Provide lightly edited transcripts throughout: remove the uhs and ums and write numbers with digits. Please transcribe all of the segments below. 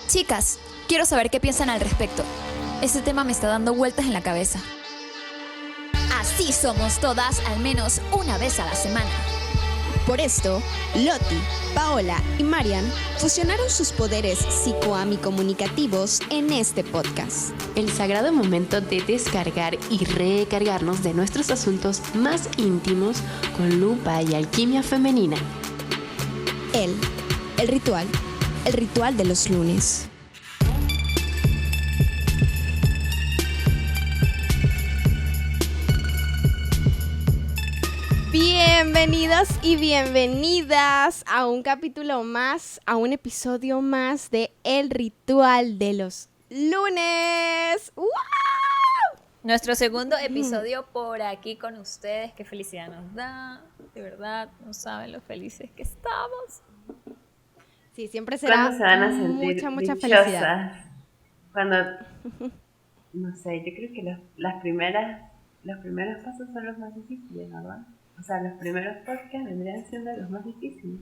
Chicas, quiero saber qué piensan al respecto. Este tema me está dando vueltas en la cabeza. Así somos todas al menos una vez a la semana. Por esto, Loti, Paola y Marian fusionaron sus poderes psicoamicomunicativos en este podcast. El sagrado momento de descargar y recargarnos de nuestros asuntos más íntimos con lupa y alquimia femenina. El ritual de los lunes. Bienvenidos y bienvenidas a un capítulo más, a un episodio más de El Ritual de los Lunes. ¡Wow! Nuestro segundo episodio por aquí con ustedes. Qué felicidad nos da. De verdad, no saben lo felices que estamos. Sí, siempre será ¿Cuándo se van a sentir mucha dichosas? felicidad. Cuando, no sé, yo creo que los primeros pasos son los más difíciles, ¿verdad? O sea, los primeros podcasts vendrían siendo los más difíciles.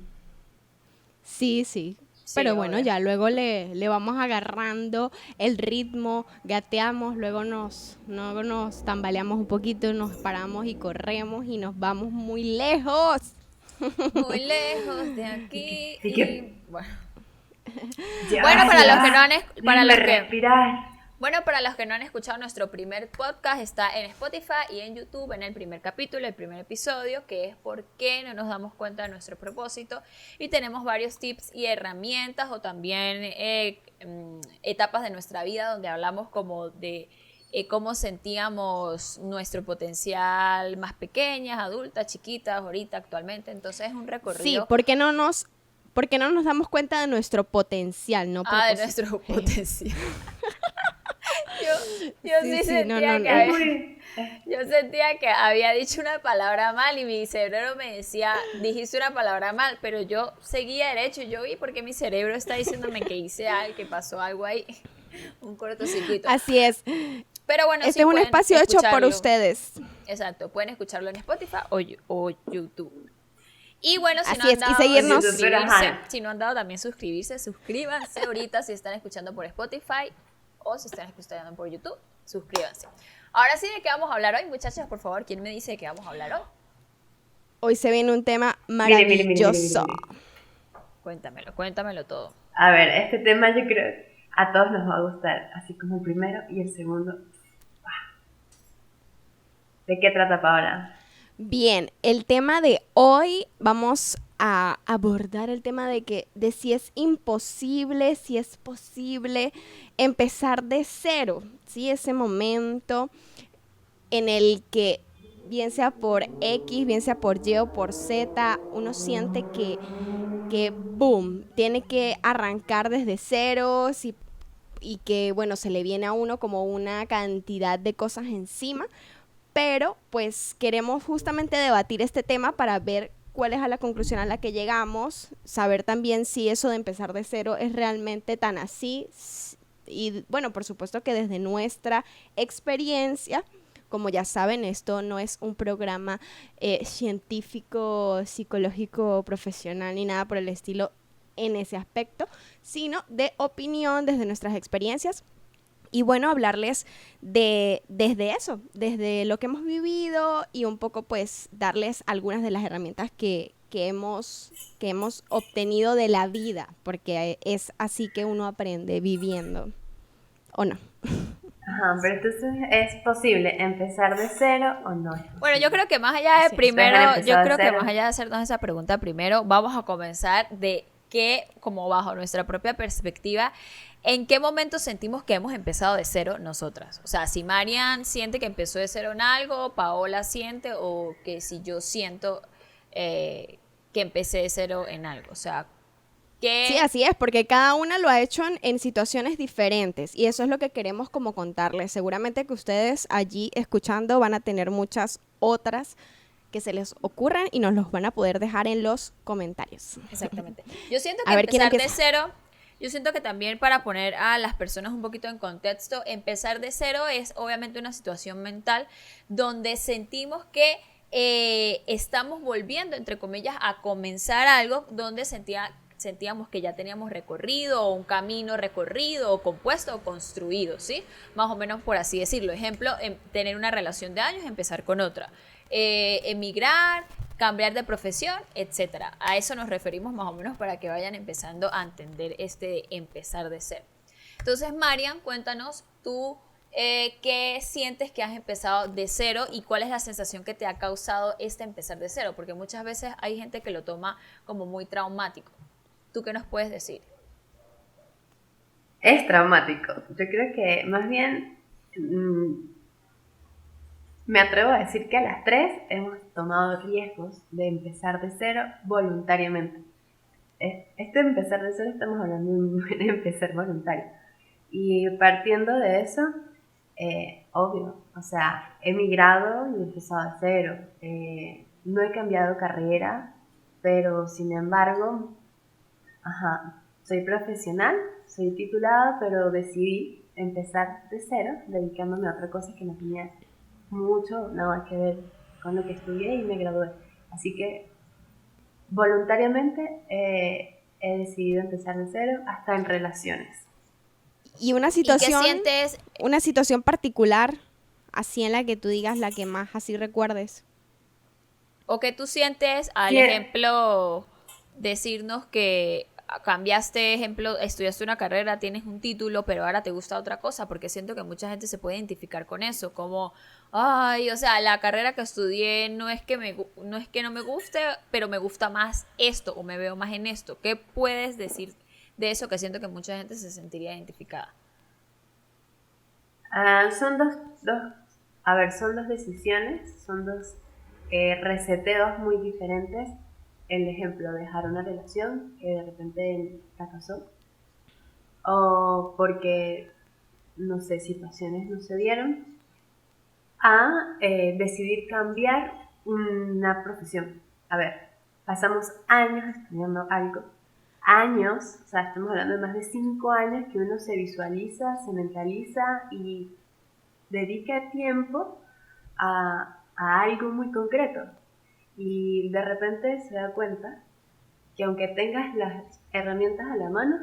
Sí. Pero bueno, ya luego le vamos agarrando el ritmo, gateamos, luego nos tambaleamos un poquito, nos paramos y corremos y nos vamos muy lejos. Muy lejos de aquí. Sí que... Bueno, Ya, para los que no han respirar. Bueno, para los que no han escuchado, nuestro primer podcast está en Spotify y en YouTube en el primer capítulo, el primer episodio, que es por qué no nos damos cuenta de nuestro propósito. Y tenemos varios tips y herramientas o también etapas de nuestra vida donde hablamos como de cómo sentíamos nuestro potencial más pequeñas, adultas, chiquitas, ahorita, actualmente. Entonces es un recorrido. Sí, ¿por qué no nos damos cuenta de nuestro potencial? No de nuestro potencial. Yo sentía que había dicho una palabra mal y mi cerebro me decía, dijiste una palabra mal, pero yo seguía derecho y yo vi por qué mi cerebro está diciéndome que hice algo, que pasó algo ahí, un cortocircuito. Así es. Pero bueno, este es un espacio hecho por ustedes. Exacto, pueden escucharlo en Spotify o YouTube. Y bueno, si no han dado también suscribirse, suscríbanse ahorita si están escuchando por Spotify o si están escuchando por YouTube, suscríbanse. Ahora sí, ¿de qué vamos a hablar hoy, muchachas? Por favor, ¿quién me dice de qué vamos a hablar hoy? Hoy se viene un tema maravilloso. Mire. Cuéntamelo todo. A ver, este tema yo creo a todos nos va a gustar, así como el primero y el segundo. ¿De qué trata, Paola? Bien, el tema de hoy vamos a abordar el tema de si es imposible, si es posible empezar de cero, ¿sí? Ese momento en el que bien sea por X, bien sea por Y o por Z, uno siente que boom, tiene que arrancar desde cero y que, bueno, se le viene a uno como una cantidad de cosas encima. Pero pues queremos justamente debatir este tema para ver cuál es la conclusión a la que llegamos, saber también si eso de empezar de cero es realmente tan así. Y bueno, por supuesto que desde nuestra experiencia, como ya saben, esto no es un programa científico, psicológico, profesional ni nada por el estilo en ese aspecto, sino de opinión desde nuestras experiencias. Y bueno, hablarles desde eso, desde lo que hemos vivido y un poco pues darles algunas de las herramientas que hemos obtenido de la vida, porque es así que uno aprende viviendo, ¿o no? Ajá, pero entonces, ¿es posible empezar de cero o no? Bueno, yo creo que más allá de más allá de hacernos esa pregunta primero, vamos a comenzar de que, como bajo nuestra propia perspectiva, ¿en qué momento sentimos que hemos empezado de cero nosotras? O sea, si Marian siente que empezó de cero en algo, Paola siente, o que si yo siento que empecé de cero en algo. O sea, ¿qué? Sí, así es, porque cada una lo ha hecho en situaciones diferentes y eso es lo que queremos como contarles. Seguramente que ustedes allí escuchando van a tener muchas otras que se les ocurran y nos los van a poder dejar en los comentarios. Exactamente. Yo siento que empezar de cero, yo siento que también para poner a las personas un poquito en contexto, empezar de cero es obviamente una situación mental donde sentimos que estamos volviendo, entre comillas, a comenzar algo donde sentíamos que ya teníamos recorrido, o un camino recorrido, o compuesto, o construido, ¿sí? Más o menos por así decirlo. Ejemplo, tener una relación de años, empezar con otra. Emigrar, cambiar de profesión, etcétera. A eso nos referimos más o menos para que vayan empezando a entender de empezar de cero. Entonces, Marian, cuéntanos tú qué sientes que has empezado de cero y cuál es la sensación que te ha causado empezar de cero, porque muchas veces hay gente que lo toma como muy traumático. ¿Tú qué nos puedes decir? Es traumático. Yo creo que más bien me atrevo a decir que a las 3 hemos tomado riesgos de empezar de cero voluntariamente. Empezar de cero estamos hablando de empezar voluntario. Y partiendo de eso, obvio, o sea, he migrado y he empezado de cero. No he cambiado carrera, pero sin embargo, soy profesional, soy titulada, pero decidí empezar de cero, dedicándome a otra cosa que no tenía mucho nada que ver con lo que estudié y me gradué. Así que voluntariamente he decidido empezar de cero, hasta en relaciones. Y una situación, ¿Y qué sientes? una situación particular, así en la que tú digas la que más así recuerdes. ¿O qué tú sientes, al Sí. ejemplo, decirnos que cambiaste, ejemplo, estudiaste una carrera, tienes un título, pero ahora te gusta otra cosa? Porque siento que mucha gente se puede identificar con eso, como, ay, o sea, la carrera que estudié no es que no me guste, pero me gusta más esto, o me veo más en esto. ¿Qué puedes decir de eso, que siento que mucha gente se sentiría identificada? Son son dos decisiones, son dos reseteos muy diferentes. El ejemplo, dejar una relación que de repente fracasó, o porque, no sé, situaciones no se dieron, a decidir cambiar una profesión. A ver, pasamos años estudiando algo, años, o sea, estamos hablando de más de 5 años que uno se visualiza, se mentaliza y dedica tiempo a algo muy concreto. Y de repente se da cuenta que aunque tengas las herramientas a la mano,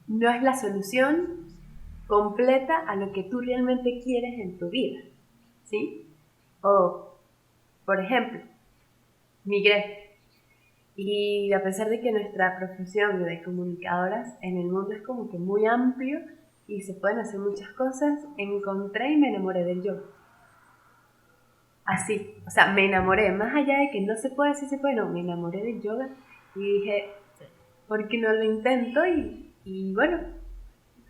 no es la solución completa a lo que tú realmente quieres en tu vida, ¿sí? O, por ejemplo, migré. Y a pesar de que nuestra profesión de comunicadoras en el mundo es como que muy amplio y se pueden hacer muchas cosas, encontré y me enamoré del yoga. Así, o sea, me enamoré, más allá de que no se puede, sí se puede, no, me enamoré del yoga y dije, ¿por qué no lo intento? Y bueno,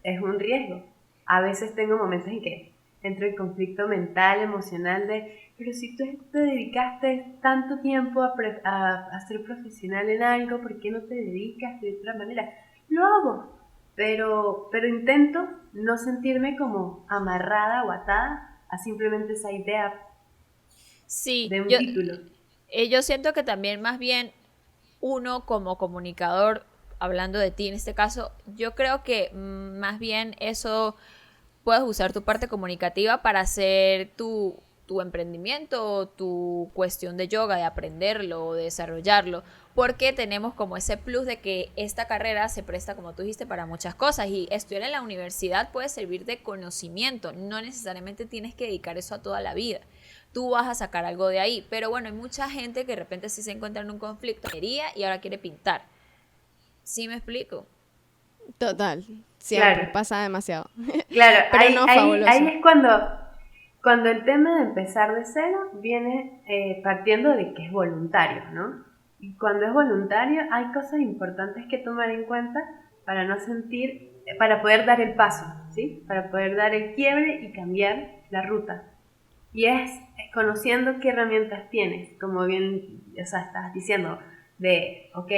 es un riesgo. A veces tengo momentos en que entro en conflicto mental, emocional pero si tú te dedicaste tanto tiempo a ser profesional en algo, ¿por qué no te dedicas de otra manera? Lo hago, pero intento no sentirme como amarrada o atada a simplemente esa idea Sí, de un título. Yo siento que también más bien uno como comunicador, hablando de ti en este caso, yo creo que más bien eso puedes usar tu parte comunicativa para hacer tu emprendimiento, tu cuestión de yoga, de aprenderlo, de desarrollarlo, porque tenemos como ese plus de que esta carrera se presta, como tú dijiste, para muchas cosas, y estudiar en la universidad puede servir de conocimiento, no necesariamente tienes que dedicar eso a toda la vida. Tú vas a sacar algo de ahí, pero bueno, hay mucha gente que de repente sí se encuentra en un conflicto y ahora quiere pintar. ¿Sí me explico? Total, siempre Claro. pasa demasiado. Claro, Pero ahí, no, ahí, fabuloso. ahí es cuando el tema de empezar de cero viene partiendo de que es voluntario, ¿no? Y cuando es voluntario hay cosas importantes que tomar en cuenta para no sentir, para poder dar el paso, ¿sí? Para poder dar el quiebre y cambiar la ruta. Y es conociendo qué herramientas tienes, como bien, o sea, estás diciendo, de, ok,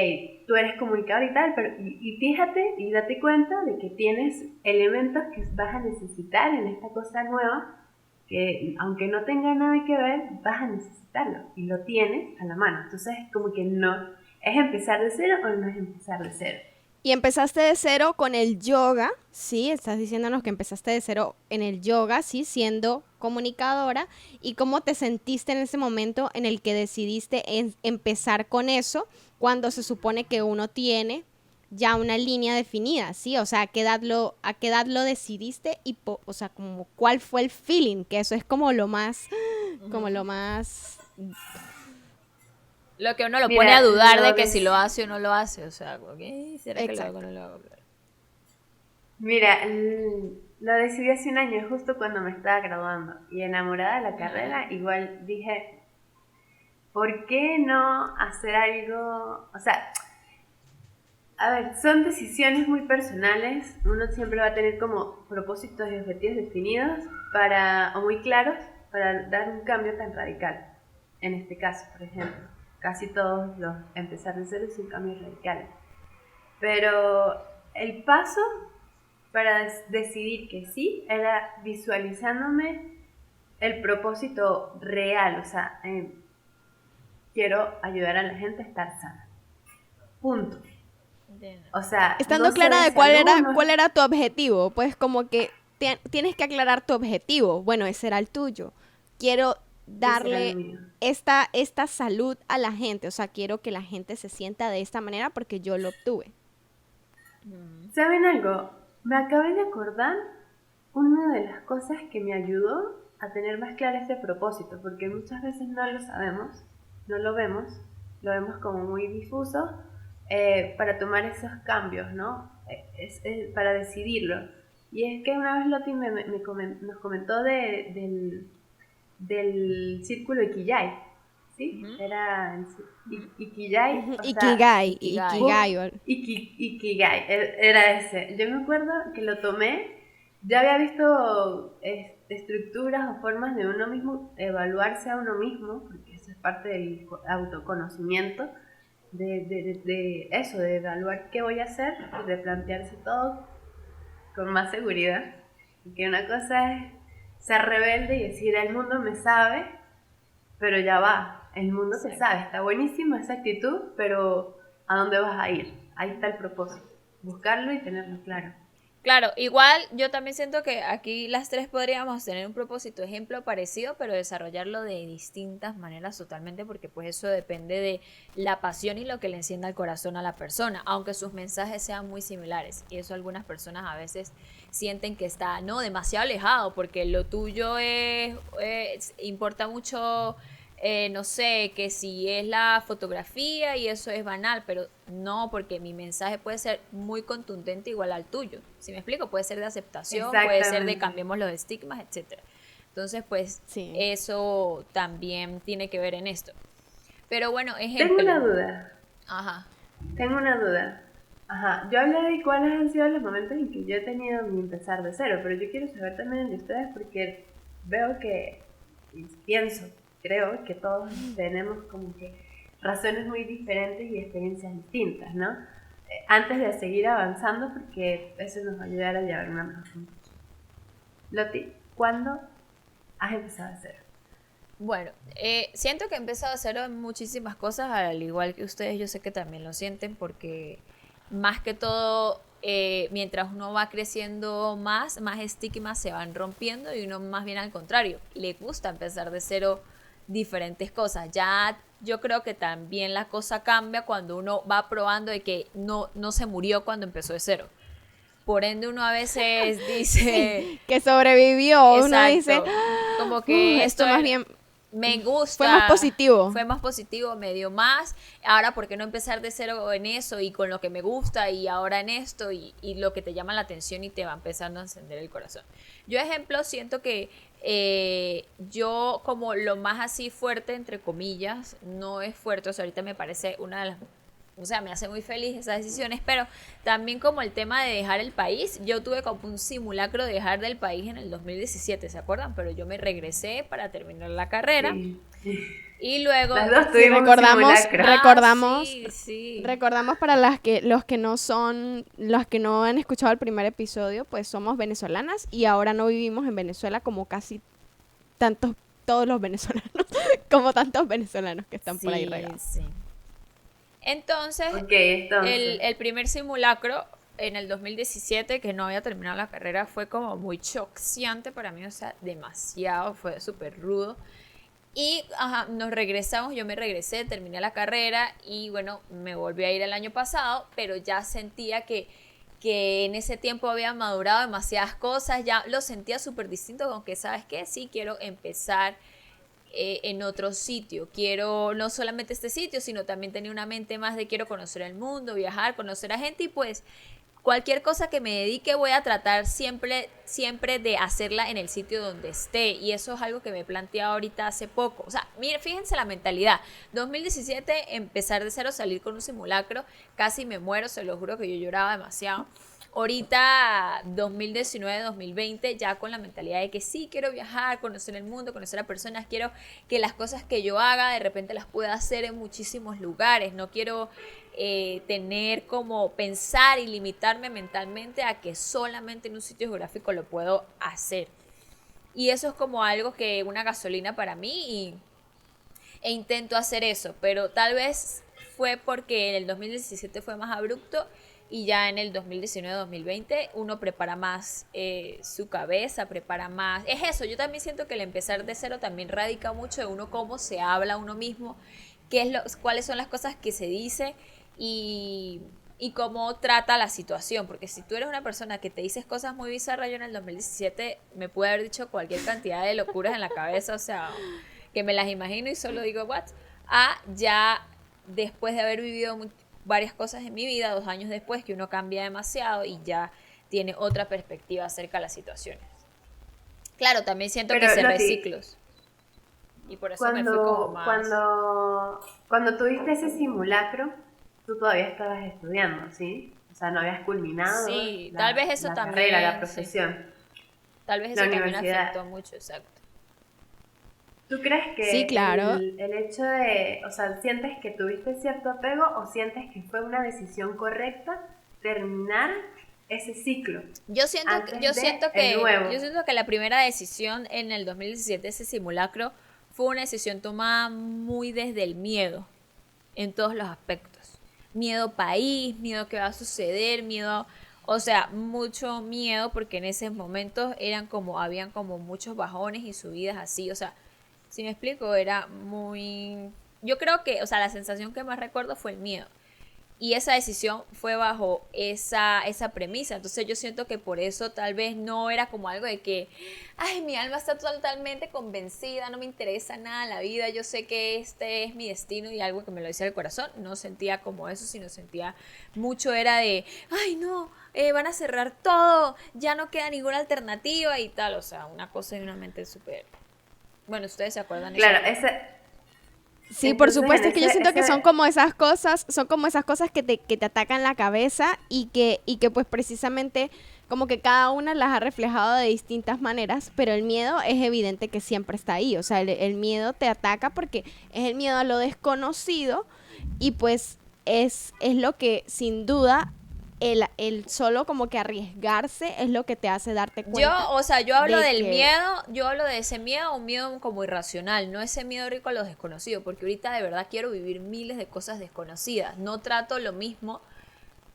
tú eres comunicador y tal, pero y fíjate y date cuenta de que tienes elementos que vas a necesitar en esta cosa nueva, que aunque no tenga nada que ver, vas a necesitarlo, y lo tienes a la mano. Entonces, como que no, ¿es empezar de cero o no es empezar de cero? Y empezaste de cero con el yoga, ¿sí? Estás diciéndonos que empezaste de cero en el yoga, ¿sí? Siendo comunicadora, y cómo te sentiste en ese momento en el que decidiste empezar con eso, cuando se supone que uno tiene ya una línea definida, ¿sí? O sea, a qué edad lo decidiste y, o sea, como cuál fue el feeling, que eso es como lo más, Lo que uno lo Mira, pone a dudar de lo que de- si lo hace o no lo hace. O sea, como que, ¿será que lo hago Exacto. o no lo hago? Claro. Mira, lo decidí hace un año, justo cuando me estaba graduando. Y enamorada de la carrera, igual dije, ¿por qué no hacer algo? O sea, a ver, son decisiones muy personales. Uno siempre va a tener como propósitos y objetivos definidos o muy claros para dar un cambio tan radical. En este caso, por ejemplo, casi todos los empezar de cero son cambios radicales. Pero el paso para decidir que sí era visualizándome el propósito real. O sea, quiero ayudar a la gente a estar sana. Punto. Entiendo. O sea, Estando no clara sé de si cuál algunos- era tu objetivo, pues como que tienes que aclarar tu objetivo. Bueno, ese era el tuyo. Quiero ese era el darle mío. esta salud a la gente, o sea, quiero que la gente se sienta de esta manera porque yo lo obtuve. ¿Saben algo? Me acabé de acordar una de las cosas que me ayudó a tener más claro este propósito, porque muchas veces no lo sabemos, no lo vemos como muy difuso para tomar esos cambios, ¿no? Para decidirlo. Y es que una vez Loti nos comentó del círculo Ikigai, ¿sí? Ujú. Era el Ikigai, o sea, Ikigai, Ikigai. Ikigai. Ikigai, era ese. Yo me acuerdo que lo tomé, ya había visto estructuras o formas de uno mismo evaluarse a uno mismo, porque eso es parte del autoconocimiento, de eso, de evaluar qué voy a hacer, de plantearse todo con más seguridad. Y que una cosa es ser rebelde y decir, el mundo me sabe, pero ya va, el mundo te sabe, está buenísima esa actitud, pero ¿a dónde vas a ir? Ahí está el propósito, buscarlo y tenerlo claro. Claro, igual yo también siento que aquí las tres podríamos tener un propósito, ejemplo parecido, pero desarrollarlo de distintas maneras totalmente, porque pues eso depende de la pasión y lo que le encienda el corazón a la persona, aunque sus mensajes sean muy similares. Y eso algunas personas a veces sienten que está demasiado alejado, porque lo tuyo importa mucho. No sé, que si es la fotografía y eso es banal, pero no, porque mi mensaje puede ser muy contundente igual al tuyo. ¿Sí me explico? Puede ser de aceptación, puede ser de Exactamente. cambiemos los estigmas, etcétera. Entonces, pues, Sí. eso también tiene que ver en esto. Pero bueno, Tengo ejemplo. una duda, Ajá. Ajá, yo hablé de cuáles han sido los momentos en que yo he tenido mi empezar de cero, pero yo quiero saber también el de ustedes porque veo que, y creo que todos tenemos como que razones muy diferentes y experiencias distintas, ¿no? Antes de seguir avanzando, porque eso nos va a ayudar a llevar una mejor conclusión. Loti, ¿cuándo has empezado a hacer? Bueno, siento que he empezado a hacer muchísimas cosas, al igual que ustedes, yo sé que también lo sienten, porque más que todo, mientras uno va creciendo más estigmas se van rompiendo y uno más bien al contrario, le gusta empezar de cero diferentes cosas. Ya yo creo que también la cosa cambia cuando uno va probando de que no se murió cuando empezó de cero. Por ende uno a veces dice... Que sobrevivió, uno Exacto, dice, como que esto más bien me gusta. fue más positivo. Fue más positivo, me dio más. Ahora, ¿por qué no empezar de cero en eso y con lo que me gusta y ahora en esto y lo que te llama la atención y te va empezando a encender el corazón? Yo, ejemplo, siento que yo como lo más así fuerte, entre comillas, no es fuerte, o sea, ahorita me parece una de las... O sea, me hace muy feliz esas decisiones, pero también como el tema de dejar el país, yo tuve como un simulacro de dejar del país en el 2017, ¿se acuerdan? Pero yo me regresé para terminar la carrera Sí. y luego... Las dos Sí, tuvimos un simulacro. Sí. Recordamos para los que no han escuchado el primer episodio, pues somos venezolanas y ahora no vivimos en Venezuela como casi todos los venezolanos, como tantos venezolanos que están por ahí regados. Sí. Entonces, Ok, entonces. el primer simulacro en el 2017, que no había terminado la carrera, fue como muy choqueante para mí, o sea, demasiado, fue súper rudo. Y nos regresamos, yo me regresé, terminé la carrera y bueno, me volví a ir el año pasado, pero ya sentía que en ese tiempo había madurado demasiadas cosas, ya lo sentía súper distinto, con que, ¿sabes qué? Sí, quiero empezar en otro sitio, quiero no solamente este sitio, sino también tenía una mente más de quiero conocer el mundo, viajar, conocer a gente y pues cualquier cosa que me dedique voy a tratar siempre de hacerla en el sitio donde esté. Y eso es algo que me he planteado ahorita hace poco. O sea, miren, fíjense la mentalidad. 2017, empezar de cero, salir con un simulacro. Casi me muero, se lo juro que yo lloraba demasiado. Ahorita, 2019, 2020, ya con la mentalidad de que sí, quiero viajar, conocer el mundo, conocer a personas. Quiero que las cosas que yo haga, de repente las pueda hacer en muchísimos lugares. No quiero tener como pensar y limitarme mentalmente a que solamente en un sitio geográfico lo puedo hacer. Y eso es como algo que una gasolina para mí e intento hacer eso, pero tal vez fue porque en el 2017 fue más abrupto y ya en el 2019-2020 uno prepara más su cabeza, prepara más. Es eso, yo también siento que el empezar de cero también radica mucho de uno cómo se habla a uno mismo, cuáles son las cosas que se dice y cómo trata la situación, porque si tú eres una persona que te dices cosas muy bizarras, yo en el 2017 me pude haber dicho cualquier cantidad de locuras en la cabeza, o sea, que me las imagino y solo digo what, ya después de haber vivido varias cosas en mi vida, 2 años después, que uno cambia demasiado y ya tiene otra perspectiva acerca de las situaciones. Claro, también siento Pero, que cerré Nati, ciclos y por eso me fui como más... Cuando tuviste ese simulacro, tú todavía estabas estudiando, ¿sí? O sea, no habías culminado Sí, tal vez eso la también, carrera, la sí. profesión. Tal vez La eso también universidad. afectó mucho, exacto. ¿Tú crees que Sí, claro. el hecho de, o sea, sientes que tuviste cierto apego o sientes que fue una decisión correcta terminar ese ciclo? Yo siento antes de el nuevo? yo siento que la primera decisión en el 2017, ese simulacro, fue una decisión tomada muy desde el miedo, en todos los aspectos. Miedo país, miedo que va a suceder, miedo, o sea, mucho miedo porque en esos momentos habían como muchos bajones y subidas así, o sea, si me explico, era muy... Yo creo que, o sea, la sensación que más recuerdo fue el miedo. Y esa decisión fue bajo esa premisa. Entonces yo siento que por eso tal vez no era como algo de que, ay, mi alma está totalmente convencida, no me interesa nada en la vida, yo sé que este es mi destino y algo que me lo decía el corazón. No sentía como eso, sino sentía mucho era de, ay, no, van a cerrar todo, ya no queda ninguna alternativa y tal. O sea, una cosa y una mente súper... Bueno, ustedes se acuerdan de Claro, eso. Sí, por Entonces, supuesto, en es que yo siento que son como esas cosas que te atacan la cabeza y que pues precisamente como que cada una las ha reflejado de distintas maneras, pero el miedo es evidente que siempre está ahí, o sea, el miedo te ataca porque es el miedo a lo desconocido y pues es lo que sin duda el solo como que arriesgarse es lo que te hace darte cuenta. Yo hablo de del que- miedo, yo hablo de ese miedo, un miedo como irracional, no ese miedo rico a lo desconocido, porque ahorita de verdad quiero vivir miles de cosas desconocidas, no trato lo mismo,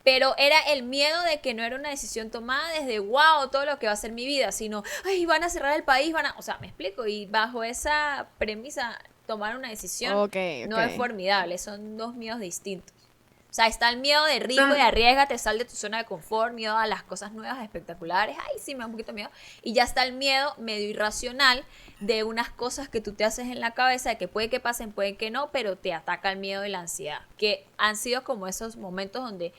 pero era el miedo de que no era una decisión tomada desde wow, todo lo que va a ser mi vida, sino, ay, van a cerrar el país, o sea, me explico, y bajo esa premisa tomar una decisión Ok, no ok. es formidable, son dos miedos distintos. O sea, está el miedo de rico y arriesgate, sal de tu zona de confort, miedo a las cosas nuevas, espectaculares. Ay, sí, me da un poquito de miedo. Y ya está el miedo medio irracional de unas cosas que tú te haces en la cabeza, de que puede que pasen, puede que no, pero te ataca el miedo y la ansiedad. Que han sido como esos momentos donde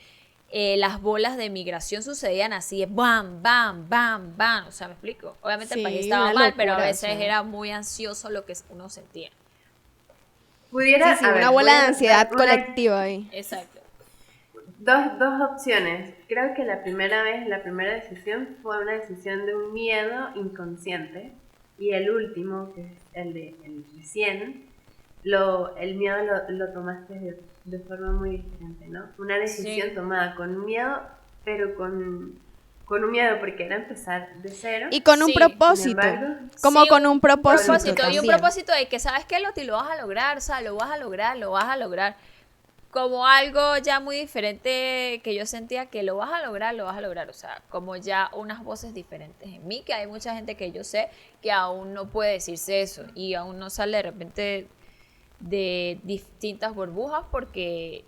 las bolas de migración sucedían así, de bam, bam, bam, bam. O sea, ¿me explico? Obviamente el Sí, país estaba una mal, pero a locura, veces sí. era muy ansioso lo que uno sentía. Pudiera, Sí, a una ver, bola de pudiera ansiedad dar una- colectiva ahí. Exacto. Dos opciones. Creo que la primera decisión fue una decisión de un miedo inconsciente y el último, que es el recién, el miedo lo tomaste de forma muy diferente, ¿no? Una decisión Sí. tomada con miedo, pero con un miedo porque era empezar de cero. Y con un Sí. propósito. Sin embargo, como Sí, con un propósito propósito, y un también. propósito de que sabes que lo vas a lograr, o sea, lo vas a lograr, lo vas a lograr. como algo ya muy diferente que yo sentía que lo vas a lograr, o sea, como ya unas voces diferentes en mí, que hay mucha gente que yo sé que aún no puede decirse eso y aún no sale de repente de distintas burbujas porque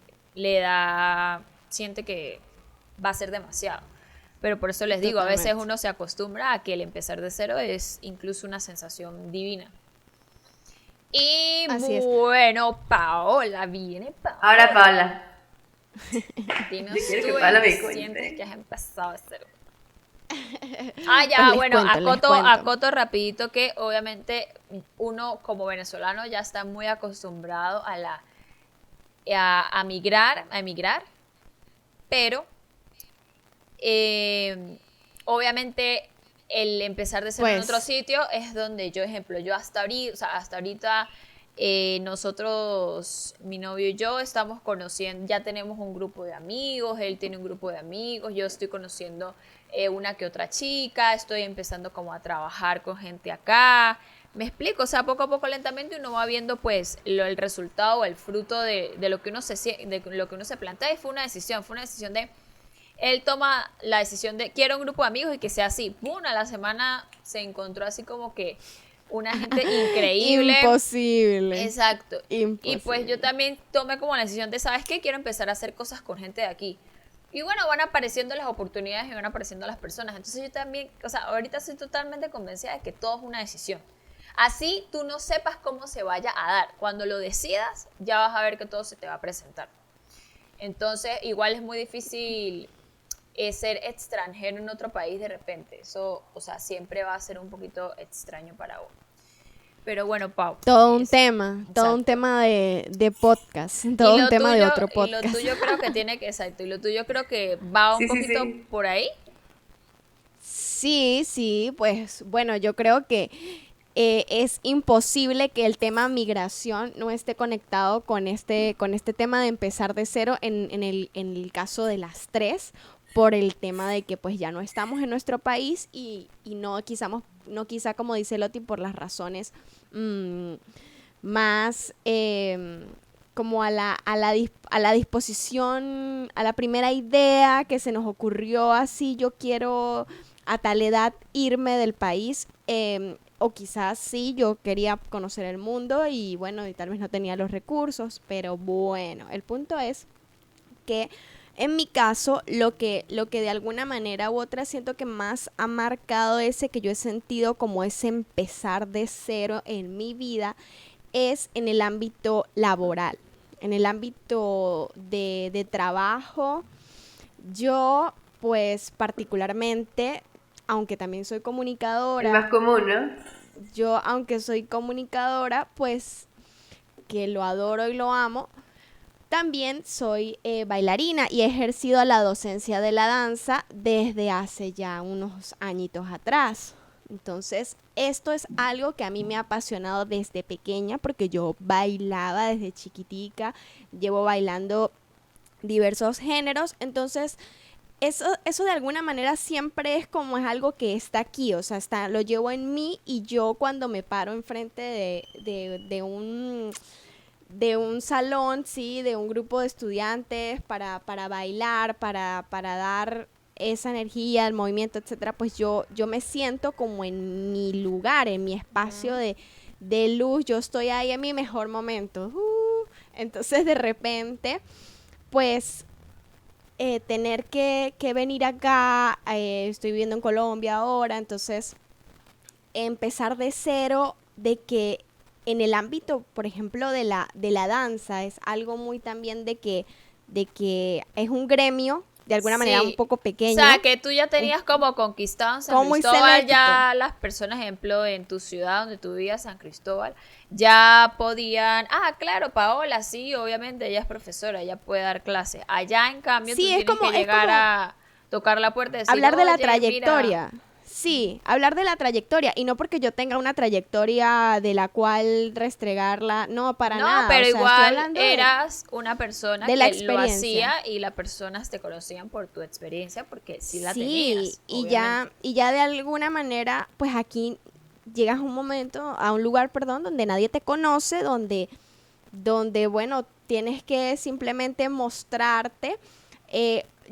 siente que va a ser demasiado. Pero por eso les digo, a veces uno se acostumbra a que el empezar de cero es incluso una sensación divina. Y Así bueno, Paola, viene Paola. Ahora, Paola. Dinos Yo quiero que tú Paola me en qué cuente. sientes que has empezado de cero. Ah, ya, Pues les bueno, cuento, les acoto cuento. rapidito que obviamente uno como venezolano ya está muy acostumbrado a migrar, pero obviamente el empezar de cero en Pues- otro sitio es donde yo, ejemplo, yo hasta ahorita nosotros, mi novio y yo estamos conociendo, ya tenemos un grupo de amigos, él tiene un grupo de amigos, yo estoy conociendo una que otra chica, estoy empezando como a trabajar con gente acá. Me explico, o sea, poco a poco, lentamente uno va viendo pues el resultado o el fruto de lo que uno se plantea, y fue una decisión de él toma la decisión de quiero un grupo de amigos y que sea así. ¡Pum! A la semana se encontró así como que una gente increíble. Imposible. Exacto. Imposible. Y pues yo también tomé como la decisión de, ¿sabes qué? Quiero empezar a hacer cosas con gente de aquí. Y bueno, van apareciendo las oportunidades y van apareciendo las personas. Entonces yo también, o sea, ahorita estoy totalmente convencida de que todo es una decisión. Así tú no sepas cómo se vaya a dar. Cuando lo decidas, ya vas a ver que todo se te va a presentar. Entonces, igual es muy difícil ser extranjero en otro país de repente. Eso, o sea, siempre va a ser un poquito extraño para vos. Pero bueno, Pau. Todo un tema de podcast, todo un tema de otro Y lo podcast. tuyo creo que y lo tuyo creo que va un Sí, sí, poquito sí. por ahí. Sí, pues bueno, yo creo que es imposible que el tema migración no esté conectado con este tema de empezar de cero en el caso de las tres, por el tema de que pues ya no estamos en nuestro país y no quizá como dice Loti, por las razones más como a la disposición, a la primera idea que se nos ocurrió así, yo quiero a tal edad irme del país, o quizás sí, yo quería conocer el mundo y bueno, y tal vez no tenía los recursos, pero bueno, el punto es que en mi caso, lo que de alguna manera u otra siento que más ha marcado ese que yo he sentido como ese empezar de cero en mi vida es en el ámbito laboral, en el ámbito de trabajo. Yo, pues particularmente, aunque también soy El comunicadora, más común, ¿no? yo aunque soy comunicadora, pues que lo adoro y lo amo, también soy bailarina y he ejercido la docencia de la danza desde hace ya unos añitos atrás. Entonces, esto es algo que a mí me ha apasionado desde pequeña porque yo bailaba desde chiquitica, llevo bailando diversos géneros, entonces eso de alguna manera siempre es algo que está aquí, o sea, lo llevo en mí y yo cuando me paro enfrente de un salón, sí, de un grupo de estudiantes para bailar, para dar esa energía, el movimiento, etcétera, pues yo me siento como en mi lugar, en mi espacio de luz, yo estoy ahí en mi mejor momento. Entonces de repente, pues tener que venir acá, estoy viviendo en Colombia ahora, entonces empezar de cero, de que en el ámbito, por ejemplo, de la danza, es algo muy también de que es un gremio, de alguna manera un Sí. poco O pequeño. sea, que tú ya tenías como conquistado en San Como muy Cristóbal, selecto. ya las personas, ejemplo, en tu ciudad donde tú vivías, San Cristóbal, ya podían, claro, Paola, sí, obviamente ella es profesora, ella puede dar clase. Allá, en cambio, Sí, tú es tienes como- que es llegar como a tocar la puerta y decir, Hablar de la "Oye, mira". trayectoria. Sí, hablar de la trayectoria. Y no porque yo tenga una trayectoria de la cual restregarla. No, para No, nada. pero O sea, estoy igual hablando eras una persona de la que lo experiencia. hacía y las personas te conocían por tu experiencia porque sí la Sí, tenías, obviamente. y ya de alguna manera, pues aquí llegas a un momento, a un lugar, perdón, donde nadie te conoce, donde donde, bueno, tienes que simplemente mostrarte.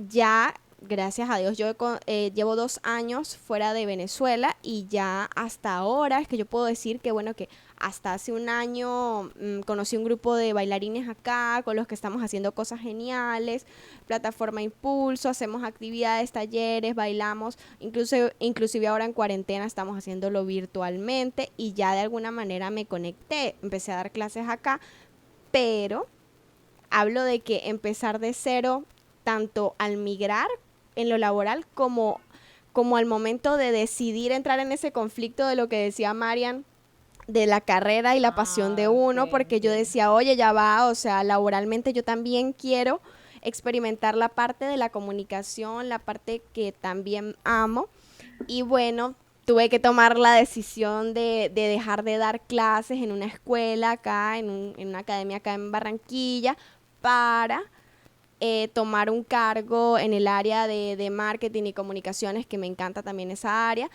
Ya, gracias a Dios, llevo 2 años fuera de Venezuela y ya hasta ahora es que yo puedo decir que, bueno, que hasta hace un año conocí un grupo de bailarines acá con los que estamos haciendo cosas geniales, plataforma Impulso, hacemos actividades, talleres, bailamos, inclusive ahora en cuarentena estamos haciéndolo virtualmente y ya de alguna manera me conecté, empecé a dar clases acá, pero hablo de que empezar de cero tanto al migrar en lo laboral como al momento de decidir entrar en ese conflicto de lo que decía Marian, de la carrera y la pasión de uno, porque yo decía, oye, ya va, o sea, laboralmente yo también quiero experimentar la parte de la comunicación, la parte que también amo, y bueno, tuve que tomar la decisión de dejar de dar clases en una escuela acá, en una academia acá en Barranquilla, para tomar un cargo en el área de marketing y comunicaciones, que me encanta también esa área.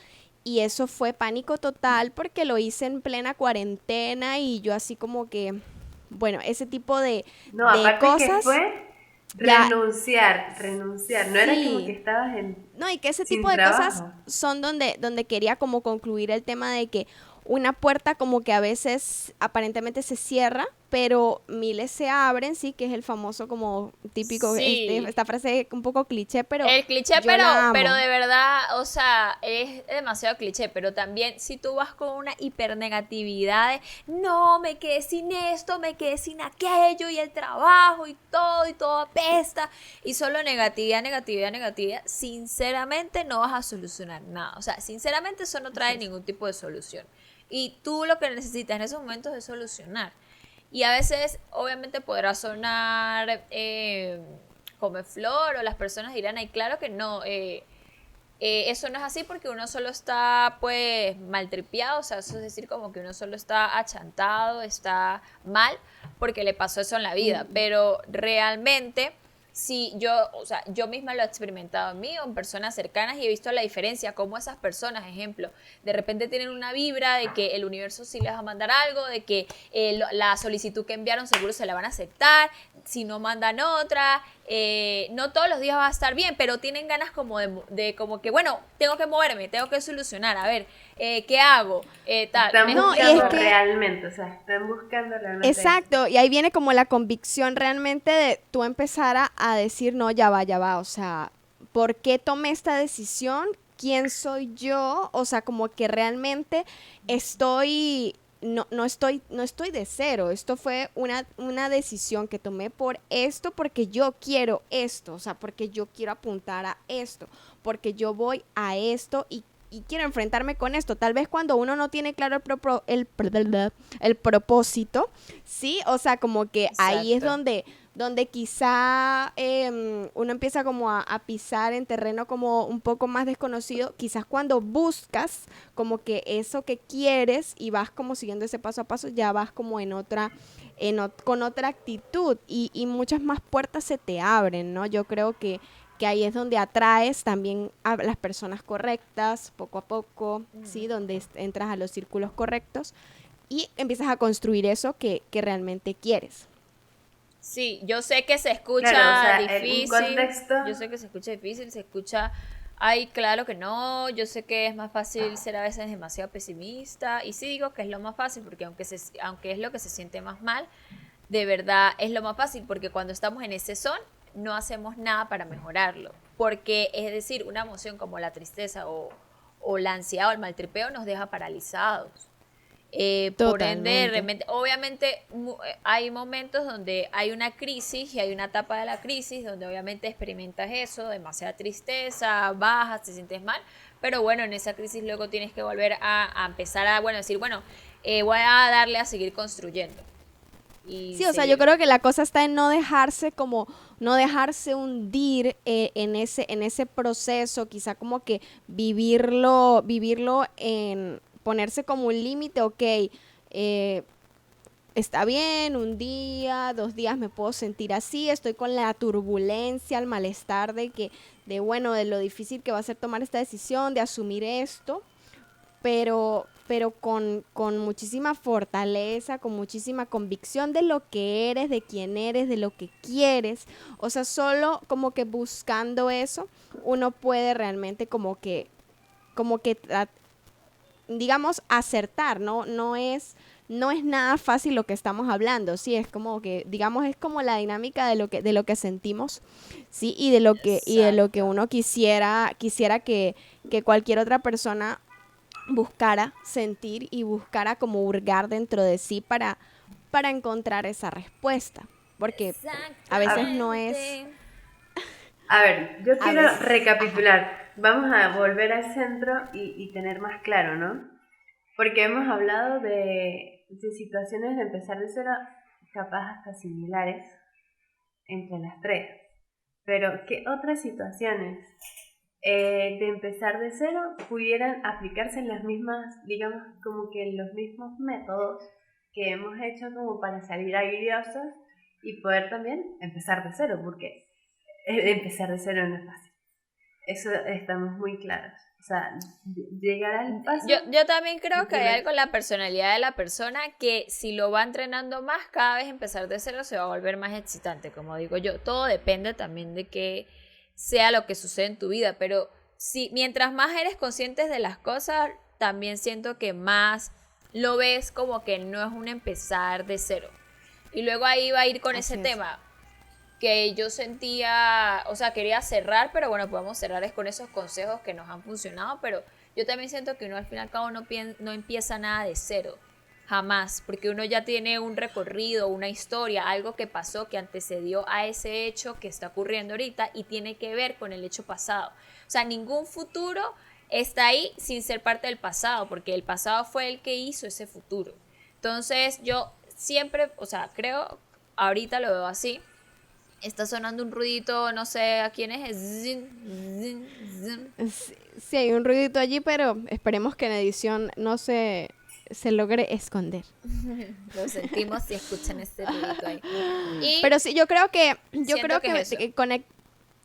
Y eso fue pánico total porque lo hice en plena cuarentena y yo así como que, bueno, ese tipo No, de aparte que cosas. fue Ya, renunciar. No era como que sí. estabas No, y que ese sin tipo de cosas trabajo. son donde quería como concluir el tema de que una puerta como que a veces aparentemente se cierra, pero miles se abren, sí, que es el famoso como típico, Sí, esta frase un poco cliché, pero el cliché, yo la pero amo. de verdad, o sea, es demasiado cliché, pero también si tú vas con una hipernegatividad de, no, me quedé sin esto, me quedé sin aquello, y el trabajo, y todo apesta, y solo negatividad, negatividad, negatividad, sinceramente no vas a solucionar nada. O sea, sinceramente eso no trae ningún tipo de solución. Y tú lo que necesitas en esos momentos es solucionar. Y a veces, obviamente, podrá sonar come flor o las personas dirán, ay, claro que no, eso no es así porque uno solo está pues maltripeado, o sea, eso es decir como que uno solo está achantado, está mal porque le pasó eso en la vida, pero realmente si yo, o sea, yo misma lo he experimentado en mí o en personas cercanas y he visto la diferencia, cómo esas personas, ejemplo, de repente tienen una vibra de que el universo sí les va a mandar algo, de que la solicitud que enviaron seguro se la van a aceptar, si no mandan otra, no todos los días va a estar bien, pero tienen ganas como de como que, bueno, tengo que moverme, tengo que solucionar, a ver, ¿qué hago? Tal. Están No, y es buscando que realmente, o sea, están buscando realmente eso. exacto, y ahí viene como la convicción realmente de tú empezar a decir, no, ya va, o sea, ¿por qué tomé esta decisión? ¿Quién soy yo? O sea, como que realmente no estoy de cero, esto fue una decisión que tomé por esto, porque yo quiero esto, o sea, porque yo quiero apuntar a esto, porque yo voy a esto y quiero enfrentarme con esto. Tal vez cuando uno no tiene claro el propósito, ¿sí? O sea, como que ahí es Exacto. donde quizá uno empieza como a pisar en terreno como un poco más desconocido. Quizás cuando buscas como que eso que quieres y vas como siguiendo ese paso a paso, ya vas como con otra actitud y muchas más puertas se te abren, ¿no? Yo creo que ahí es donde atraes también a las personas correctas, poco a poco, ¿sí? Donde entras a los círculos correctos y empiezas a construir eso que realmente quieres. Sí, yo sé que se Claro, o escucha sea, en un difícil, contexto, yo sé que se escucha difícil, se escucha, ay, claro que no, yo sé que es más fácil ser a veces demasiado pesimista, y sí digo que es lo más fácil, porque aunque es lo que se siente más mal, de verdad es lo más fácil, porque cuando estamos en ese son, no hacemos nada para mejorarlo, porque es decir, una emoción como la tristeza o la ansiedad o el maltripeo nos deja paralizados. Por ende, Totalmente. obviamente hay momentos donde hay una crisis y hay una etapa de la crisis donde obviamente experimentas eso, demasiada tristeza, bajas, te sientes mal, pero bueno, en esa crisis luego tienes que volver a empezar a, bueno, decir, bueno, voy a darle a seguir construyendo y Sí, o sea, yo seguir. creo que la cosa está en no dejarse hundir en ese proceso, quizá como que vivirlo en ponerse como un límite, ok, está bien, un día, 2 días me puedo sentir así, estoy con la turbulencia, el malestar de bueno, de lo difícil que va a ser tomar esta decisión, de asumir esto, pero con muchísima fortaleza, con muchísima convicción de lo que eres, de quién eres, de lo que quieres. O sea, solo como que buscando eso, uno puede realmente digamos, acertar, ¿no? No es nada fácil lo que estamos hablando, sí, es como que, digamos, es como la dinámica de lo que sentimos, sí, y de lo que Exacto. uno quisiera que cualquier otra persona buscara sentir y buscara como hurgar dentro de sí para encontrar esa respuesta, porque a veces no es, Exactamente. A ver, yo a quiero veces, ajá, recapitular. Vamos a volver al centro y tener más claro, ¿no? Porque hemos hablado de situaciones de empezar de cero, capaz hasta similares entre las tres. Pero, ¿qué otras situaciones de empezar de cero pudieran aplicarse en las mismas, digamos, como que en los mismos métodos que hemos hecho como para salir airiosos y poder también empezar de cero? Porque empezar de cero no es fácil. Eso estamos muy claros. O sea, llegar al paso Yo también creo y que hay tener... algo en la personalidad de la persona que si lo va entrenando más, cada vez empezar de cero se va a volver más excitante, como digo yo. Todo depende también de que sea lo que sucede en tu vida, pero si mientras más eres consciente de las cosas, también siento que más lo ves como que no es un empezar de cero. Y luego ahí va a ir con ese así es. tema que yo sentía, o sea, quería cerrar, pero bueno, podemos cerrar es con esos consejos que nos han funcionado, pero yo también siento que uno al fin y al cabo no empieza nada de cero, jamás, porque uno ya tiene un recorrido, una historia, algo que pasó, que antecedió a ese hecho que está ocurriendo ahorita y tiene que ver con el hecho pasado. O sea, ningún futuro está ahí sin ser parte del pasado, porque el pasado fue el que hizo ese futuro. Entonces yo siempre, o sea, creo, ahorita lo veo así. Está sonando un ruidito, no sé a quién es. Zin, zin, zin. Sí, sí hay un ruidito allí, pero esperemos que en edición no se logre esconder. Lo sentimos si escuchan ese ruidito ahí. Y Pero sí, yo creo siento que es eso.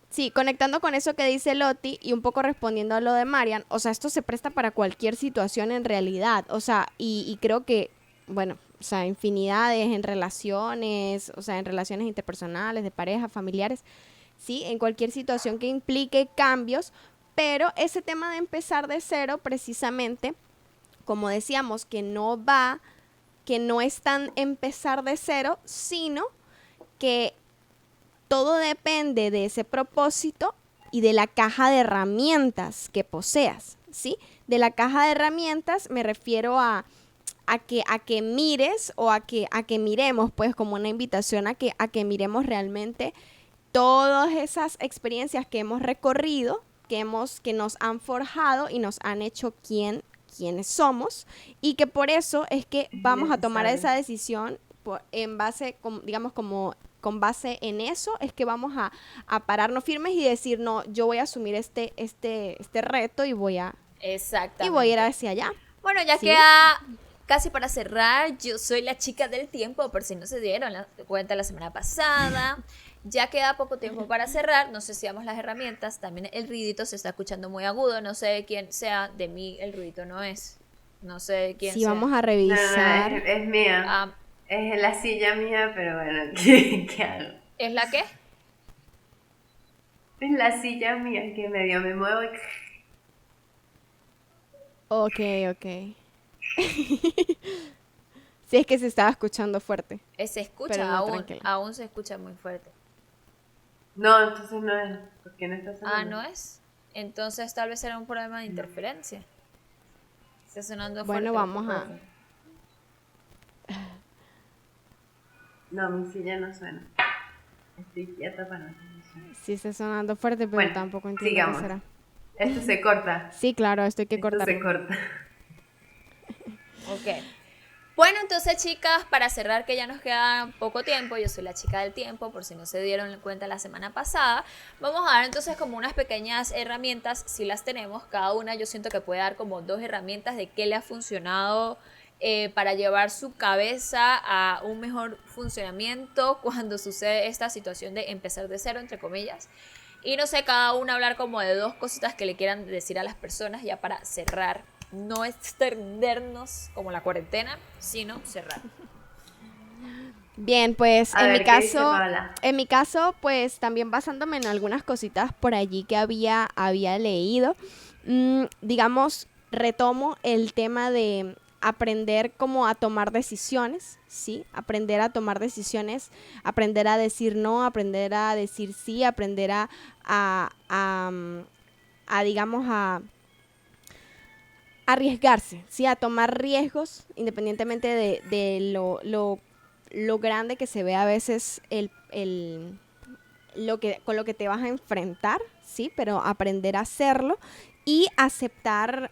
sí, conectando con eso que dice Loti y un poco respondiendo a lo de Marian, o sea, esto se presta para cualquier situación en realidad, o sea, y creo que, bueno, o sea, infinidades en relaciones, o sea, en relaciones interpersonales, de pareja, familiares, sí, en cualquier situación que implique cambios, pero ese tema de empezar de cero, precisamente, como decíamos, que no es tan empezar de cero, sino que todo depende de ese propósito y de la caja de herramientas que poseas, ¿sí? De la caja de herramientas me refiero a que mires o a que miremos, pues como una invitación a que miremos realmente todas esas experiencias que hemos recorrido, que nos han forjado y nos han hecho quienes somos, y que por eso es que Es vamos a tomar necesario. esa decisión en base, digamos, como con base en eso, es que vamos a pararnos firmes y decir, no, yo voy a asumir este reto y voy a ir Exactamente. hacia allá, Bueno, ya ¿sí? queda casi para cerrar. Yo soy la chica del tiempo, por si no se dieron cuenta la semana pasada. Ya queda poco tiempo para cerrar. No sé si damos las herramientas. También el ruidito se está escuchando muy agudo. No sé de quién sea. De mí el ruidito no es. No sé de quién Sí, sea. vamos a No, no, revisar. es mía. Ah, Es en la silla mía, pero bueno, ¿qué hago? ¿es la qué? Es la silla mía que medio me muevo y... Ok, ok. Sí, es que se estaba escuchando fuerte, Se pero escucha no, aún. tranquila. Aún se escucha muy fuerte. No, entonces no es, porque no está Ah, sonando. ¿no es? Entonces tal vez era un problema de No. interferencia. Está sonando Bueno, fuerte un vamos poco. a... No, mi silla no suena. Estoy quieta para no suena. Sí está sonando fuerte, pero Bueno, tampoco entiendo qué sigamos. será. Esto se corta. Sí, claro, esto hay que Esto se cortarlo. corta. Ok. Bueno, entonces chicas, para cerrar que ya nos queda poco tiempo, yo soy la chica del tiempo, por si no se dieron cuenta la semana pasada, vamos a dar entonces como unas pequeñas herramientas, si las tenemos, cada una yo siento que puede dar como 2 herramientas de qué le ha funcionado para llevar su cabeza a un mejor funcionamiento cuando sucede esta situación de empezar de cero, entre comillas. Y no sé, cada una hablar como de 2 cositas que le quieran decir a las personas ya para cerrar no extendernos como la cuarentena, sino cerrar. Bien, pues A ver, ¿qué dice Paola? en mi caso, pues también basándome en algunas cositas por allí que había leído, digamos, retomo el tema de aprender como a tomar decisiones, ¿sí? Aprender a tomar decisiones, aprender a decir no, aprender a decir sí, aprender a digamos, a arriesgarse, ¿sí? A tomar riesgos, independientemente de lo grande que se ve a veces con lo que te vas a enfrentar, ¿sí? Pero aprender a hacerlo y aceptar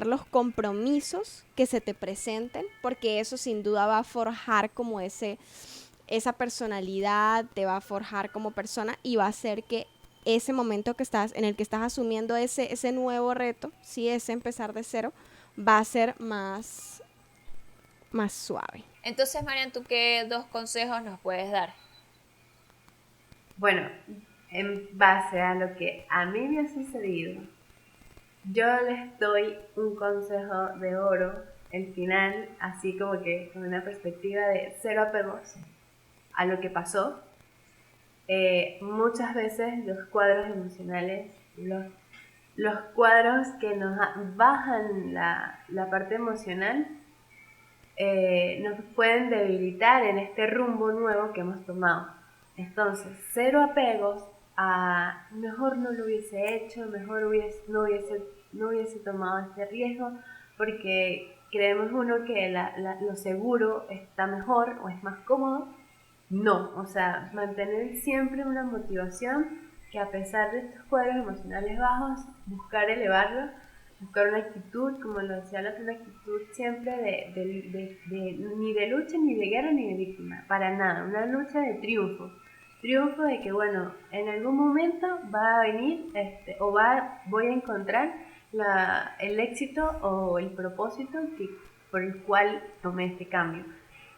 los compromisos que se te presenten, porque eso sin duda va a forjar como esa personalidad, te va a forjar como persona y va a hacer que ese momento en el que estás asumiendo ese nuevo reto, ¿sí? Ese empezar de cero, va a ser más suave. Entonces, Marian, ¿tú qué 2 consejos nos puedes dar? Bueno, en base a lo que a mí me ha sucedido, yo les doy un consejo de oro, el final, así como que con una perspectiva de cero apegos a lo que pasó. Muchas veces los cuadros emocionales, los cuadros que nos bajan la parte emocional, nos pueden debilitar en este rumbo nuevo que hemos tomado. Entonces, cero apegos a mejor no lo hubiese hecho, mejor no hubiese tomado este riesgo, porque creemos uno que lo seguro está mejor o es más cómodo. No, o sea, mantener siempre una motivación que a pesar de estos cuadros emocionales bajos, buscar elevarlo, buscar una actitud, como lo decía la otra, una actitud siempre ni de lucha, ni de guerra, ni de víctima, para nada, una lucha de triunfo de que bueno, en algún momento va a venir voy a encontrar el éxito o el propósito por el cual tomé este cambio.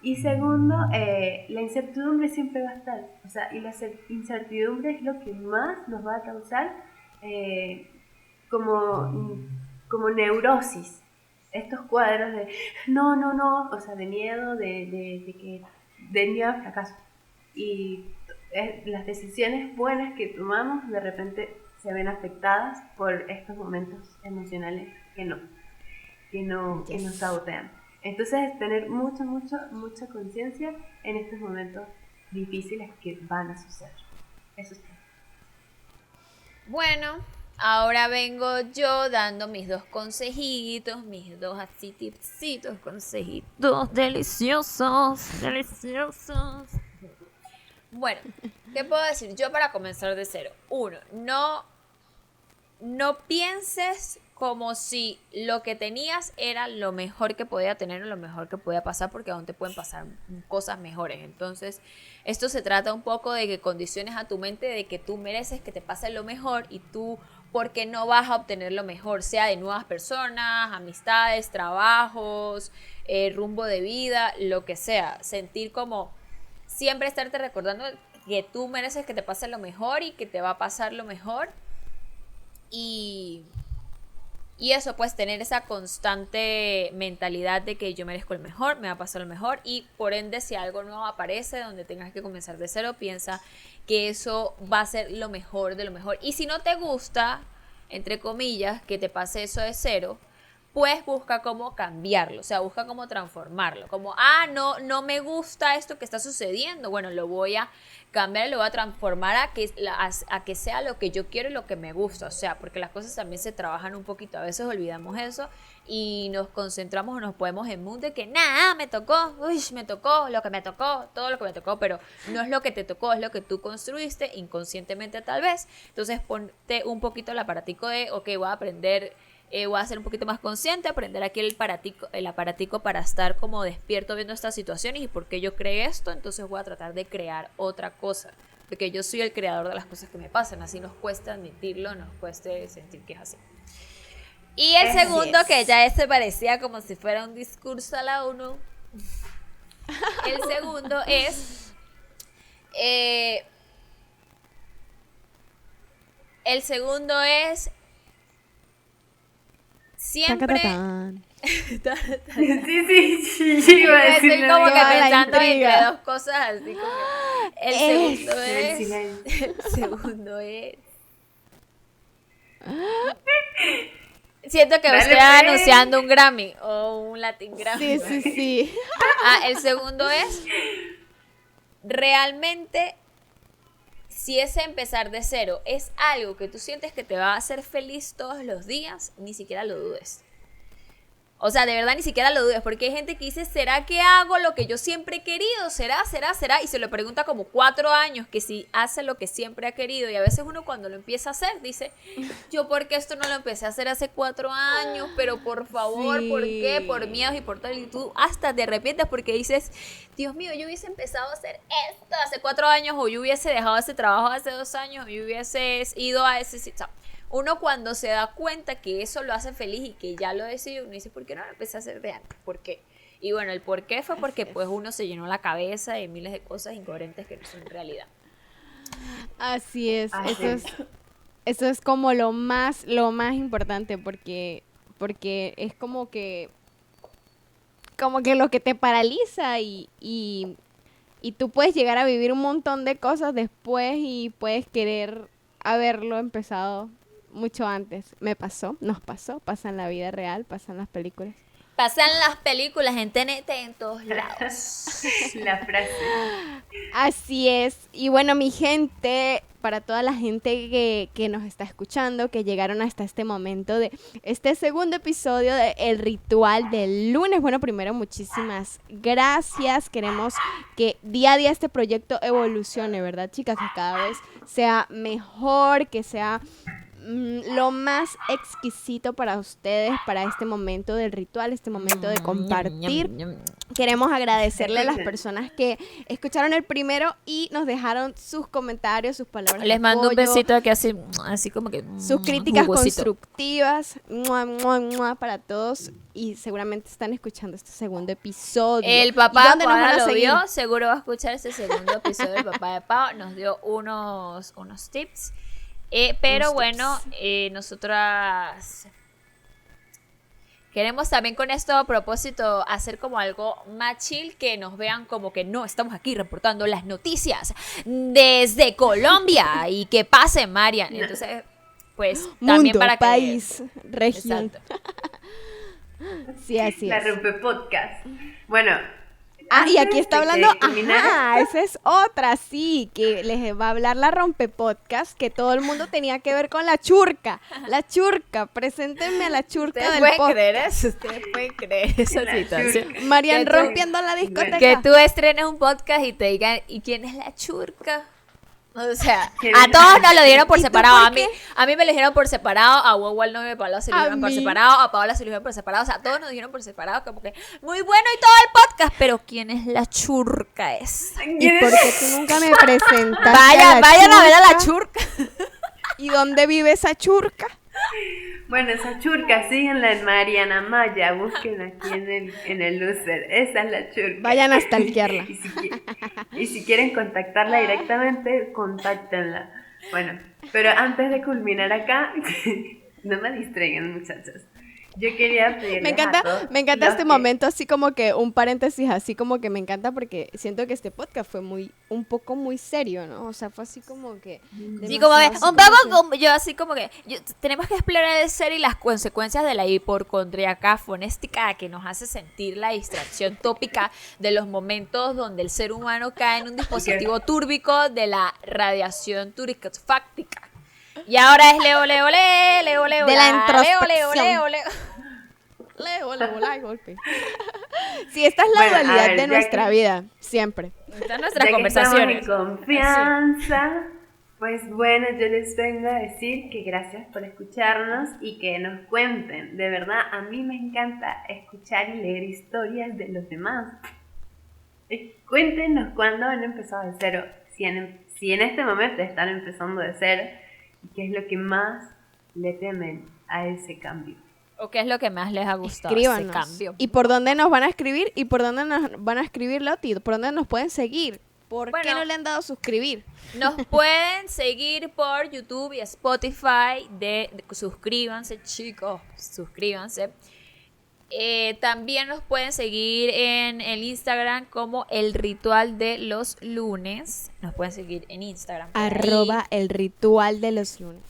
Y segundo, la incertidumbre siempre va a estar, o sea, y la incertidumbre es lo que más nos va a causar como neurosis, estos cuadros de no, o sea, de miedo, de miedo al fracaso. Y las decisiones buenas que tomamos de repente se ven afectadas por estos momentos emocionales que nos sabotean. Entonces, tener mucha conciencia en estos momentos difíciles que van a suceder. Eso es todo. Bueno, ahora vengo yo dando mis 2 consejitos, mis 2 así tipsitos, consejitos deliciosos, deliciosos. Bueno, ¿qué puedo decir yo para comenzar de cero? 1, no pienses como si lo que tenías era lo mejor que podía tener o lo mejor que podía pasar, porque aún te pueden pasar cosas mejores. Entonces, esto se trata un poco de que condiciones a tu mente de que tú mereces que te pase lo mejor y tú, porque no vas a obtener lo mejor, sea de nuevas personas, amistades, trabajos, rumbo de vida, lo que sea. Sentir como siempre estarte recordando que tú mereces que te pase lo mejor y que te va a pasar lo mejor. Y eso, pues tener esa constante mentalidad de que yo merezco el mejor, me va a pasar lo mejor, y por ende si algo nuevo aparece donde tengas que comenzar de cero, piensa que eso va a ser lo mejor de lo mejor. Y si no te gusta, entre comillas, que te pase eso de cero, pues busca cómo cambiarlo, o sea, busca cómo transformarlo, como, no me gusta esto que está sucediendo, bueno, lo voy a cambiar, lo voy a transformar a que sea lo que yo quiero y lo que me gusta, o sea, porque las cosas también se trabajan un poquito, a veces olvidamos eso y nos concentramos o nos ponemos en mood de que, nada, me tocó lo que me tocó, todo lo que me tocó, pero no es lo que te tocó, es lo que tú construiste inconscientemente tal vez. Entonces ponte un poquito el aparatico de, ok, voy a aprender, voy a ser un poquito más consciente, aprender aquí el aparatico para estar como despierto viendo estas situaciones y por qué yo creé esto, entonces voy a tratar de crear otra cosa, porque yo soy el creador de las cosas que me pasan, así nos cuesta admitirlo, nos cuesta sentir que es así. Y el segundo, que ya ese parecía como si fuera un discurso a la ONU, el segundo es Siempre... Tacatán. Sí, iba a Estoy decirlo. como que Toda la pensando intriga. entre dos cosas así como... El segundo El es... silencio. El segundo es... Siento que Dale, estoy pues. anunciando un Grammy o un Latin Grammy. Sí. El segundo es... Realmente... Si ese empezar de cero es algo que tú sientes que te va a hacer feliz todos los días, ni siquiera lo dudes. O sea, de verdad ni siquiera lo dudes, porque hay gente que dice, ¿será que hago lo que yo siempre he querido? ¿Será? Y se lo pregunta como 4 años, que si hace lo que siempre ha querido. Y a veces uno cuando lo empieza a hacer dice, yo ¿por qué esto no lo empecé a hacer hace 4 años? Pero por favor, Sí. ¿por qué? Por miedos y por todo. Y tú hasta te arrepientes porque dices, Dios mío, yo hubiese empezado a hacer esto hace 4 años, o yo hubiese dejado ese trabajo hace 2 años, o yo hubiese ido a ese sitio. Uno cuando se da cuenta que eso lo hace feliz y que ya lo decidió, uno dice, ¿por qué no lo empecé a hacer de antes? ¿Por qué? Y bueno, el por qué fue porque pues uno se llenó la cabeza de miles de cosas incoherentes que no son realidad. Así es. Así Eso es como lo más importante, porque es como que lo que te paraliza y tú puedes llegar a vivir un montón de cosas después y puedes querer haberlo empezado mucho antes. Nos pasó, pasa en la vida real, pasa en las películas. Pasan las películas en TNT en todos lados. La frase. Así es. Y bueno, mi gente, para toda la gente que nos está escuchando, que llegaron hasta este momento de este segundo episodio de El Ritual del Lunes. Bueno, primero, muchísimas gracias. Queremos que día a día este proyecto evolucione, ¿verdad, chicas? Que cada vez sea mejor, que sea lo más exquisito para ustedes, para este momento del ritual, este momento de compartir. Queremos agradecerle a las personas que escucharon el primero y nos dejaron sus comentarios, sus palabras de Les mando un apoyo, besito aquí así como que... sus críticas jugosito. constructivas. Mua, mua, mua para todos. Y seguramente están escuchando este segundo episodio. El ¿Y papá dónde nos van Paola a lo seguir? vio, seguro va a escuchar ese segundo episodio del papá de Pau. Nos dio unos tips. Pero Unos bueno, nosotras queremos también con esto a propósito hacer como algo más chill, que nos vean como que no, estamos aquí reportando las noticias desde Colombia y que pase Marian. Entonces, pues también Mundo, para que... país, región. Exacto. Sí, así La es. rompe podcast. Bueno. Y aquí antes está de hablando, culminar ajá, esa es otra, sí, que les va a hablar la rompepodcast, que todo el mundo tenía que ver con la churca, preséntenme a la churca ¿Ustedes del pueden podcast. creer eso? ¿Ustedes pueden creer esa La situación? churca. Marian Que tú- rompiendo la discoteca. Que tú estrenes un podcast y te digan, ¿y quién es la churca? O sea, ¿Quién a es todos la nos lo dieron por ¿Y tú separado. por A mí, qué? a mí me lo dijeron por separado, a Hugo al novio de Paola se lo A dijeron por mí. separado, a Paola se lo dijeron por separado. O sea, a todos nos dijeron por separado, como que muy bueno y todo el podcast, pero ¿quién es la churca esa? ¿Y por qué tú nunca me presentaste Vayan a ver a la churca. ¿Y dónde vive esa churca? Bueno, esa churca, síganla en Mariana Maya, busquen aquí en el loser, esa es la churca. Vayan a stalkearla. Y si quieren contactarla directamente, contáctenla. Bueno, pero antes de culminar acá, no me distraigan, muchachos. Yo quería pedirles Me encanta los este que- momento, así como que un paréntesis, así como que me encanta porque siento que este podcast fue un poco muy serio, ¿no? O sea, fue así como que... Sí, como que, demasiado un poco serio. como, yo así como que, tenemos que explorar el ser y las consecuencias de la hipocondriaca fonéstica que nos hace sentir la distracción tópica de los momentos donde el ser humano cae en un dispositivo túrbico de la radiación turicofáctica. Y ahora es Leo, Leo, Leo, Leo, Leo, De la Leo, introspección. Leo, Leo. Le golpe. Sí, esta es la Bueno, a dualidad ver, de ya nuestra que- vida, siempre. Están Ya nuestras que conversaciones. estamos en confianza, pues bueno, yo les vengo a decir que gracias por escucharnos y que nos cuenten. De verdad, a mí me encanta escuchar y leer historias de los demás. Cuéntenos cuándo han empezado de cero, si en este momento están empezando de cero, y qué es lo que más le temen a ese cambio. ¿O qué es lo que más les ha gustado ese Escríbanos. cambio? ¿Y por dónde nos van a escribir? ¿Y por dónde nos van a escribir, Loti? ¿Por dónde nos pueden seguir? ¿Por Bueno. qué no le han dado suscribir? Nos pueden seguir por YouTube y Spotify. Suscríbanse, chicos, suscríbanse. También nos pueden seguir en el Instagram como El Ritual de los Lunes. Nos pueden seguir en Instagram. por ahí. @el ritual de los lunes.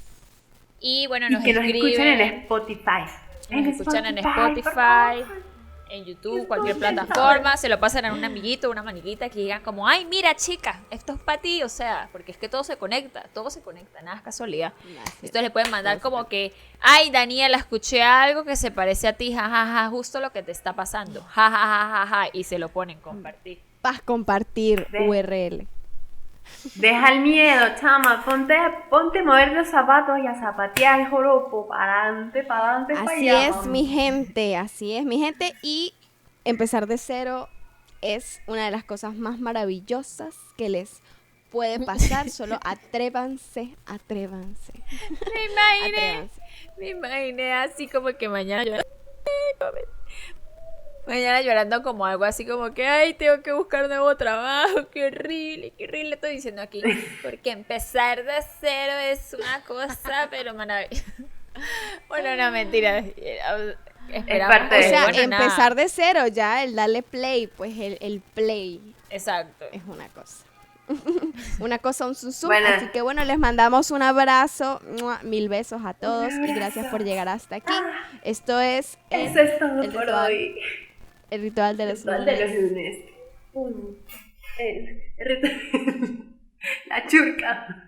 Y bueno, Y nos que nos escuchen escriben. en Spotify. Nos escuchan en por Spotify, favor. en YouTube, cualquier plataforma. Se lo pasan a un amiguito, una amiguita que digan como, ay, mira, chica, esto es para ti. O sea, porque es que todo se conecta, nada es casualidad. Entonces le pueden mandar como que, ay, Daniela, escuché algo que se parece a ti, jajaja, justo lo que te está pasando, jajajaja, y se lo ponen compartir. Vas a compartir Ve. URL. Deja el miedo, chama. Ponte a mover los zapatos y a zapatear el joropo. Para adelante, para Así allá. es, mi gente, así es, mi gente. Y empezar de cero es una de las cosas más maravillosas que les puede pasar. Solo atrévanse. Me imaginé así como que mañana llorando como algo así como que, ay, tengo que buscar nuevo trabajo, qué horrible estoy diciendo aquí. Porque empezar de cero es una cosa, pero maravillosa. Bueno, no, mentira. Esperamos. parte O de- sea, bueno, nada. empezar de cero ya, el darle play, pues el play Exacto. es una cosa. Una cosa, un susum. Bueno. Así que bueno, les mandamos un abrazo, ¡mua! 1000 besos a todos y gracias por llegar hasta aquí. Esto es Eso es todo el por ritual, hoy. el ritual de los Ritual lunes. de los lunes. El ritual. La churca.